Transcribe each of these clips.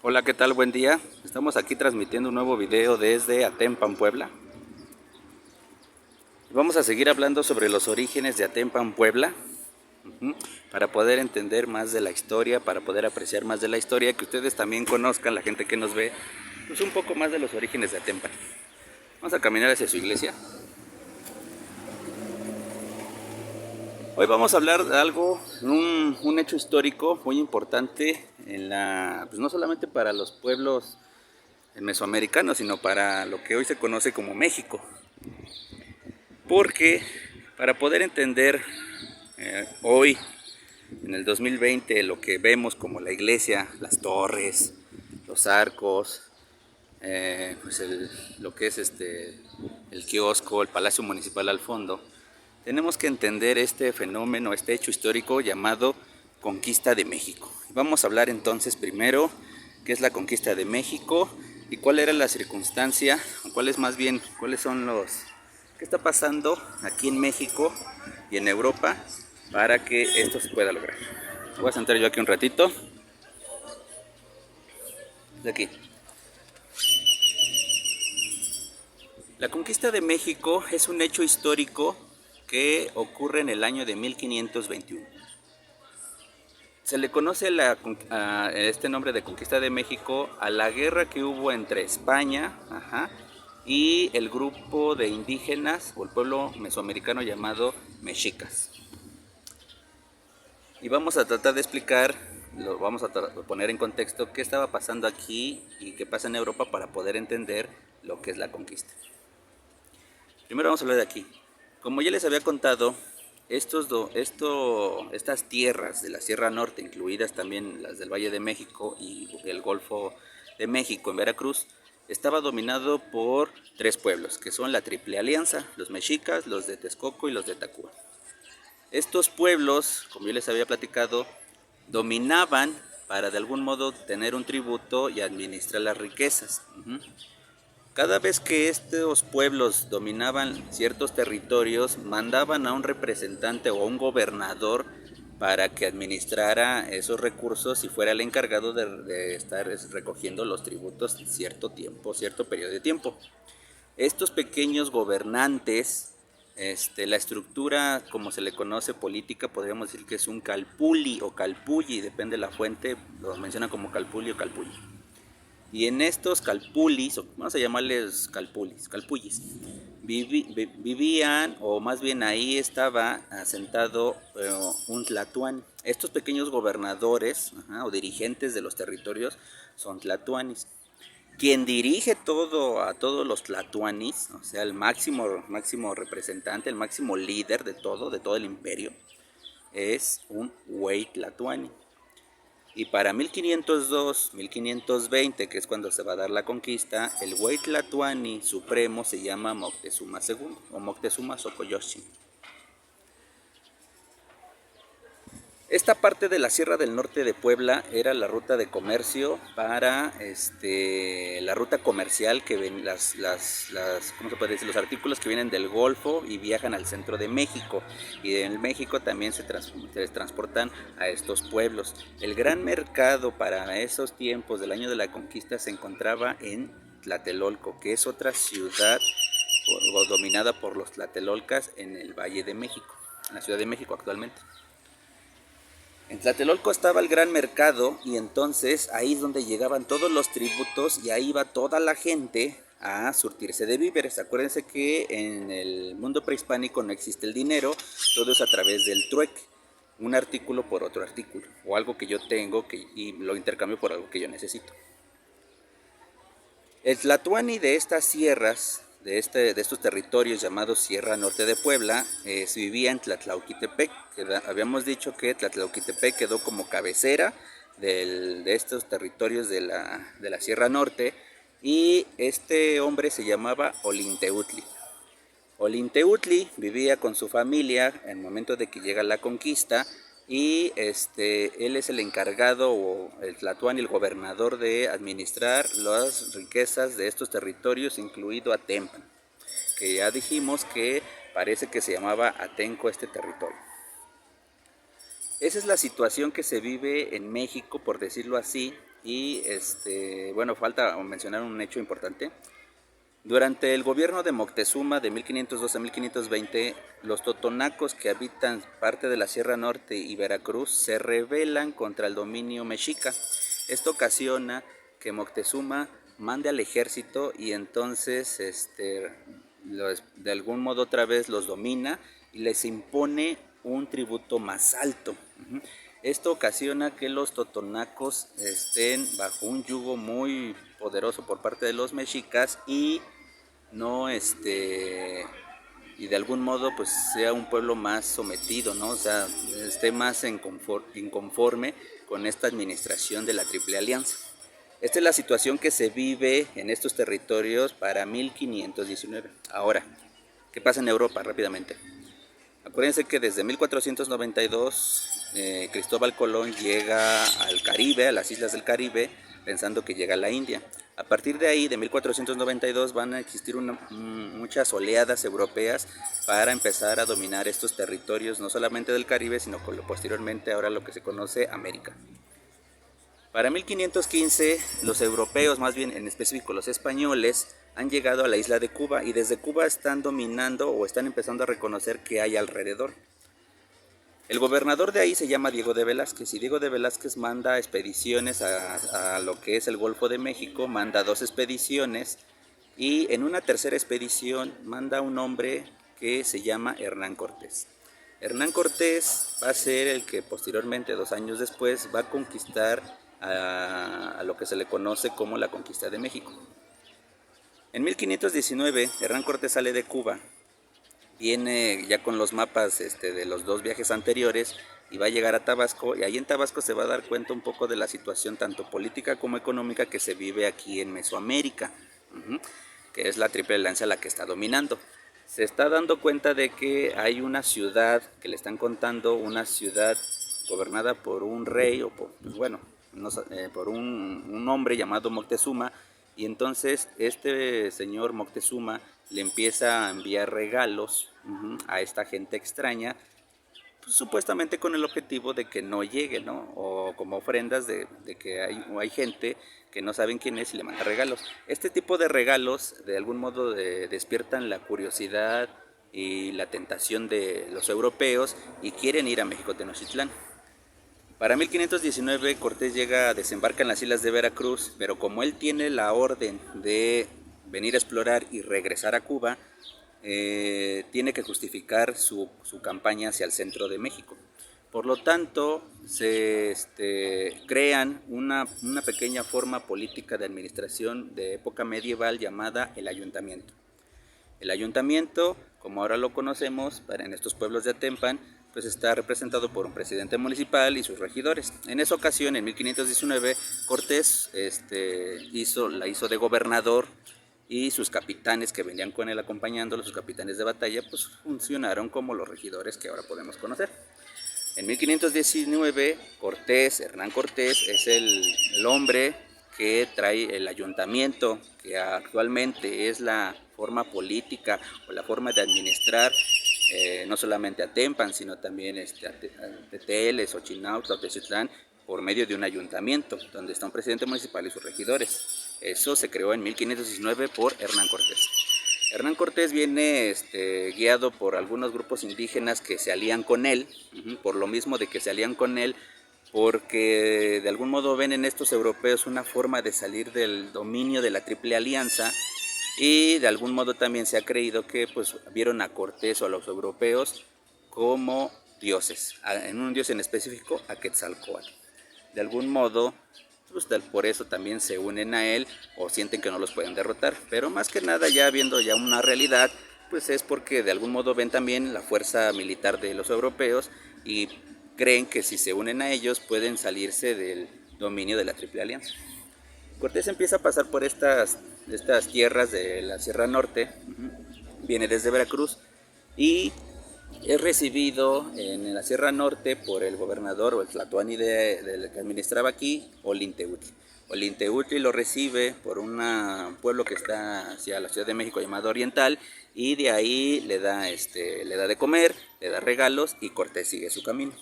Hola, ¿qué tal? Buen día. Estamos aquí transmitiendo un nuevo video desde Atempan, Puebla. Vamos a seguir hablando sobre los orígenes de Atempan, Puebla, para poder entender más de la historia, para poder apreciar más de la historia, que ustedes también conozcan, la gente que nos ve, pues un poco más de los orígenes de Atempan. Vamos a caminar hacia su iglesia. Hoy vamos a hablar de algo, un hecho histórico muy importante pues no solamente para los pueblos mesoamericanos, sino para lo que hoy se conoce como México. Porque para poder entender hoy, en el 2020, lo que vemos como la iglesia, las torres, los arcos, lo que es el kiosco, el Palacio Municipal al fondo, tenemos que entender este fenómeno, este hecho histórico llamado Conquista de México. Vamos a hablar entonces primero qué es la Conquista de México y cuál era la circunstancia, o cuáles son qué está pasando aquí en México y en Europa para que esto se pueda lograr. Voy a sentar yo aquí un ratito. De aquí. La conquista de México es un hecho histórico que ocurre en el año de 1521. Se le conoce este nombre de Conquista de México a la guerra que hubo entre España y el grupo de indígenas o el pueblo mesoamericano llamado mexicas. Y vamos a tratar de explicar, vamos a poner en contexto qué estaba pasando aquí y qué pasa en Europa para poder entender lo que es la conquista. Primero vamos a hablar de aquí. Como ya les había contado, estas tierras de la Sierra Norte, incluidas también las del Valle de México y el Golfo de México en Veracruz, estaba dominado por tres pueblos, que son la Triple Alianza, los mexicas, los de Texcoco y los de Tacúa. Estos pueblos, como yo les había platicado, dominaban para de algún modo tener un tributo y administrar las riquezas. Cada vez que estos pueblos dominaban ciertos territorios, mandaban a un representante o a un gobernador para que administrara esos recursos y fuera el encargado de estar recogiendo los tributos cierto tiempo, cierto periodo de tiempo. Estos pequeños gobernantes, la estructura, como se le conoce política, podríamos decir que es un calpulli o calpulli, depende de la fuente, lo mencionan como calpulli o calpulli. Y en estos calpulis, o vamos a llamarles calpullis, vivían, o más bien ahí estaba asentado un tlatoani. Estos pequeños gobernadores o dirigentes de los territorios son tlatoanis. Quien dirige a todos los tlatoanis, o sea, el máximo representante, el máximo líder de todo el imperio, es un güey tlatoani. Y para 1502, 1520, que es cuando se va a dar la conquista, el güey tlatoani supremo se llama Moctezuma II o Moctezuma Xocoyotzin. Esta parte de la Sierra del Norte de Puebla era la ruta de comercio para la ruta comercial que ven ¿cómo se puede decir? Los artículos que vienen del Golfo y viajan al centro de México, y en México también se transportan a estos pueblos. El gran mercado para esos tiempos del año de la conquista se encontraba en Tlatelolco, que es otra ciudad dominada por los tlatelolcas en el Valle de México, en la Ciudad de México actualmente. En Tlatelolco estaba el gran mercado, y entonces ahí es donde llegaban todos los tributos y ahí iba toda la gente a surtirse de víveres. Acuérdense que en el mundo prehispánico no existe el dinero, todo es a través del trueque, un artículo por otro artículo, o algo que yo tengo y lo intercambio por algo que yo necesito. El tlatoani de estas sierras, de estos territorios llamados Sierra Norte de Puebla, vivía en Tlatlauquitepec. Habíamos dicho que Tlatlauquitepec quedó como cabecera de estos territorios de la Sierra Norte, y este hombre se llamaba Olinteutli. Olinteutli vivía con su familia en el momento de que llega la conquista, y él es el encargado, o el tlatoani, el gobernador, de administrar las riquezas de estos territorios, incluido Atempan, que ya dijimos que parece que se llamaba Atenco este territorio. Esa es la situación que se vive en México, por decirlo así, y bueno, falta mencionar un hecho importante. Durante el gobierno de Moctezuma de 1512 a 1520, los totonacos que habitan parte de la Sierra Norte y Veracruz se rebelan contra el dominio mexica. Esto ocasiona que Moctezuma mande al ejército y entonces de algún modo otra vez los domina y les impone un tributo más alto. Esto ocasiona que los totonacos estén bajo un yugo muy poderoso por parte de los mexicas y no y de algún modo pues sea un pueblo más sometido, ¿no? O sea, esté más inconforme con esta administración de la Triple Alianza. Esta es la situación que se vive en estos territorios para 1519. Ahora, ¿qué pasa en Europa rápidamente? Acuérdense que desde 1492 Cristóbal Colón llega al Caribe, a las islas del Caribe, pensando que llega a la India. A partir de ahí, de 1492, van a existir muchas oleadas europeas para empezar a dominar estos territorios, no solamente del Caribe, sino posteriormente ahora lo que se conoce América. Para 1515, los europeos, más bien en específico los españoles, han llegado a la isla de Cuba y desde Cuba están dominando o están empezando a reconocer qué hay alrededor. El gobernador de ahí se llama Diego de Velázquez y Diego de Velázquez manda expediciones a lo que es el Golfo de México, manda 2 expediciones y en una tercera expedición manda un hombre que se llama Hernán Cortés. Hernán Cortés va a ser el que posteriormente, 2 años después, va a conquistar a lo que se le conoce como la conquista de México. En 1519, Hernán Cortés sale de Cuba. Viene ya con los mapas de los 2 viajes anteriores y va a llegar a Tabasco y ahí en Tabasco se va a dar cuenta un poco de la situación tanto política como económica que se vive aquí en Mesoamérica, que es la Triple Alianza la que está dominando. Se está dando cuenta de que hay una ciudad que le están contando, una ciudad gobernada por un rey o por un hombre llamado Moctezuma. Y entonces este señor Moctezuma le empieza a enviar regalos a esta gente extraña, pues, supuestamente con el objetivo de que no llegue, ¿no? O como ofrendas de que hay gente que no saben quién es y le manda regalos. Este tipo de regalos de algún modo despiertan la curiosidad y la tentación de los europeos y quieren ir a México Tenochtitlán. Para 1519 Cortés desembarca en las islas de Veracruz, pero como él tiene la orden de venir a explorar y regresar a Cuba, tiene que justificar su campaña hacia el centro de México. Por lo tanto, se crean una pequeña forma política de administración de época medieval llamada el ayuntamiento. El ayuntamiento, como ahora lo conocemos, en estos pueblos de Atempan, pues está representado por un presidente municipal y sus regidores. En esa ocasión, en 1519, Cortés la hizo de gobernador y sus capitanes que venían con él acompañándolo, sus capitanes de batalla, pues funcionaron como los regidores que ahora podemos conocer. En 1519, Hernán Cortés, es el hombre que trae el ayuntamiento, que actualmente es la forma política o la forma de administrar no solamente Atempan, sino también Teteles, Xochinautla, Teciutlán, por medio de un ayuntamiento, donde está un presidente municipal y sus regidores. Eso se creó en 1519 por Hernán Cortés. Hernán Cortés viene guiado por algunos grupos indígenas que se alían con él, por lo mismo de que se alían con él, porque de algún modo ven en estos europeos una forma de salir del dominio de la Triple Alianza y de algún modo también se ha creído que pues vieron a Cortés o a los europeos como dioses, en un dios en específico, a Quetzalcóatl. De algún modo, pues por eso también se unen a él o sienten que no los pueden derrotar, pero más que nada ya viendo ya una realidad, pues es porque de algún modo ven también la fuerza militar de los europeos y creen que si se unen a ellos pueden salirse del dominio de la Triple Alianza. Cortés empieza a pasar por estas tierras de la Sierra Norte, viene desde Veracruz y es recibido en la Sierra Norte por el gobernador o el tlatoani que administraba aquí, Olinteotli. Olinteotli lo recibe por un pueblo que está hacia la Ciudad de México llamado Oriental y de ahí le da de comer, le da regalos y Cortés sigue su camino.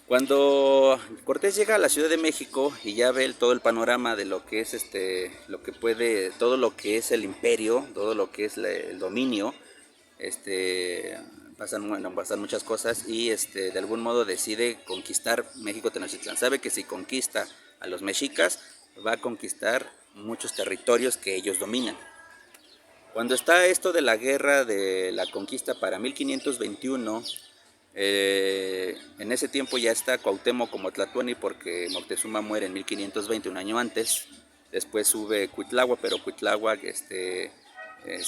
Cuando Cortés llega a la Ciudad de México y ya ve todo el panorama de lo que es lo que puede, todo lo que es el imperio, todo lo que es el dominio, pasan muchas cosas y de algún modo decide conquistar México Tenochtitlán. Sabe que si conquista a los mexicas va a conquistar muchos territorios que ellos dominan. Cuando está esto de la guerra de la conquista para 1521, en ese tiempo ya está Cuauhtémoc como Tlatuani porque Moctezuma muere en 1520, un año antes. Después sube Cuitláhuac, pero Cuitláhuac se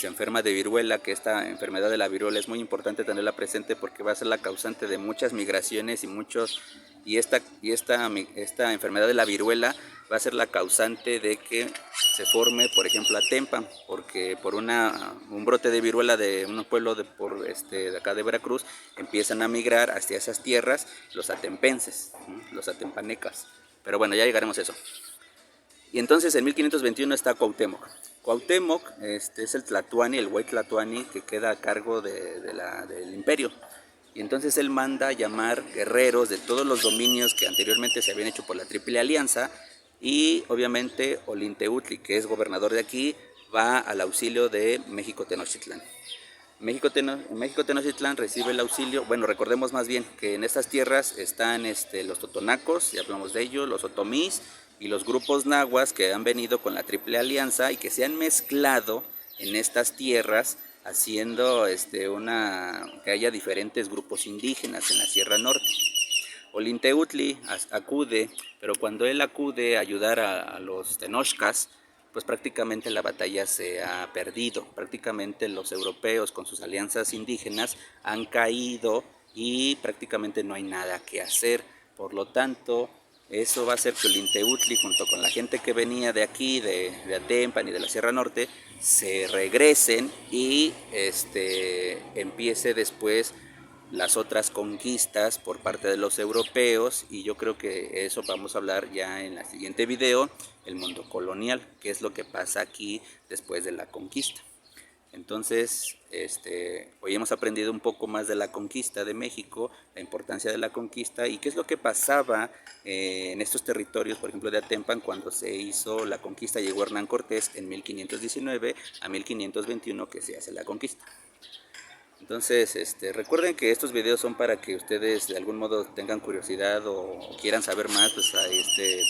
enferma de viruela, que esta enfermedad de la viruela es muy importante tenerla presente porque va a ser la causante de muchas migraciones esta enfermedad de la viruela va a ser la causante de que se forme, por ejemplo, Atempan, porque por un brote de viruela de un pueblo de acá de Veracruz empiezan a migrar hacia esas tierras los atempenses, los atempanecas. Pero bueno, ya llegaremos a eso. Y entonces en 1521 está Cuauhtémoc. Cuauhtémoc es el Tlatuani, el Huey Tlatuani que queda a cargo del imperio. Y entonces él manda llamar guerreros de todos los dominios que anteriormente se habían hecho por la Triple Alianza. Y obviamente Olinteotli, que es gobernador de aquí, va al auxilio de México Tenochtitlán. México Tenochtitlán recibe el auxilio. Bueno, recordemos más bien que en estas tierras están los totonacos, ya hablamos de ellos, los otomís y los grupos nahuas que han venido con la Triple Alianza y que se han mezclado en estas tierras haciendo que haya diferentes grupos indígenas en la Sierra Norte. Olinteotli acude, pero cuando él acude a ayudar a los tenochcas, pues prácticamente la batalla se ha perdido. Prácticamente los europeos con sus alianzas indígenas han caído y prácticamente no hay nada que hacer. Por lo tanto, eso va a hacer que Olinteotli, junto con la gente que venía de aquí, de Atempan y de la Sierra Norte, se regresen y empiece después las otras conquistas por parte de los europeos, y yo creo que eso vamos a hablar ya en el siguiente video, el mundo colonial, que es lo que pasa aquí después de la conquista. Entonces, hoy hemos aprendido un poco más de la conquista de México, la importancia de la conquista y qué es lo que pasaba en estos territorios, por ejemplo de Atempan, cuando se hizo la conquista, llegó Hernán Cortés en 1519 a 1521 que se hace la conquista. Entonces, recuerden que estos videos son para que ustedes de algún modo tengan curiosidad o quieran saber más, pues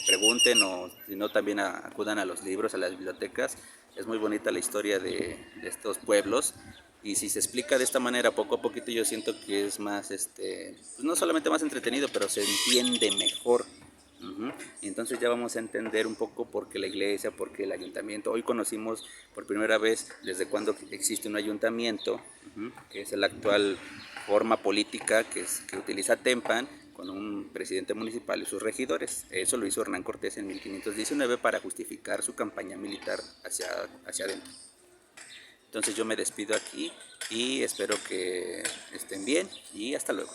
pregunten, o si no también acudan a los libros, a las bibliotecas. Es muy bonita la historia de estos pueblos y si se explica de esta manera poco a poquito yo siento que es más, pues no solamente más entretenido, pero se entiende mejor. Y entonces ya vamos a entender un poco por qué la iglesia, por qué el ayuntamiento. Hoy conocimos por primera vez desde cuándo existe un ayuntamiento, que es la actual forma política que utiliza Atempan, con un presidente municipal y sus regidores. Eso lo hizo Hernán Cortés en 1519 para justificar su campaña militar hacia adentro. Entonces yo me despido aquí y espero que estén bien y hasta luego.